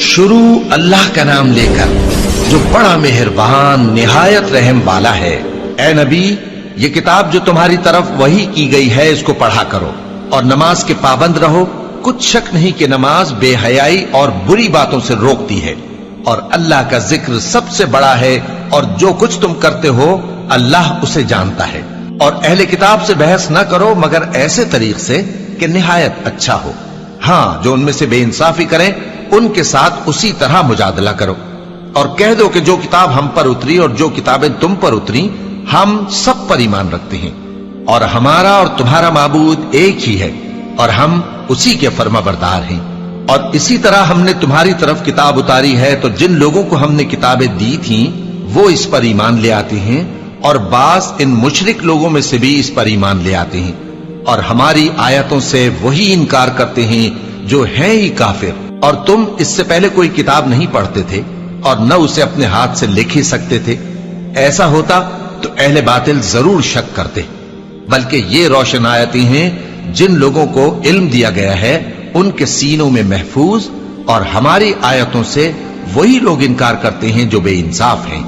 शुरू अल्लाह का नाम लेकर जो बड़ा मेहरबान निहायत रहम वाला है। ए नबी, ये किताब जो तुम्हारी तरफ वही की गई है, इसको पढ़ा करो और नमाज के पाबंद रहो। कुछ शक नहीं कि नमाज बेहयाई और बुरी बातों से रोकती है और अल्लाह का जिक्र सबसे बड़ा है, और जो कुछ तुम करते हो अल्लाह उसे जानता है। और अहले किताब से बहस न करो मगर ऐसे तरीक से कि निहायत अच्छा हो। हाँ, जो उनमें से बेइंसाफी करें उनके साथ उसी तरह मुजादला करो और कह दो कि जो किताब हम पर उतरी और जो किताबें तुम पर उतरी, हम सब पर ईमान रखते हैं और हमारा और तुम्हारा माबूद एक ही है और हम उसी के फर्माबरदार हैं। और इसी तरह हमने तुम्हारी तरफ किताब उतारी है, तो जिन लोगों को हमने किताबें दी थीं वो इस पर ईमान ले आते हैं और बास इन मुशरिक लोगों में से भी इस पर ईमान ले आते हैं और हमारी आयतों से वही इनकार करते हैं जो हैं ही काफिर। और तुम इससे पहले कोई किताब नहीं पढ़ते थे और न उसे अपने हाथ से लिख ही सकते थे। ऐसा होता तो अहले बातिल जरूर शक करते, बल्कि ये रोशन आयतें हैं जिन लोगों को इल्म दिया गया है उनके सीनों में महफूज, और हमारी आयतों से वही लोग इनकार करते हैं जो बेइंसाफ हैं।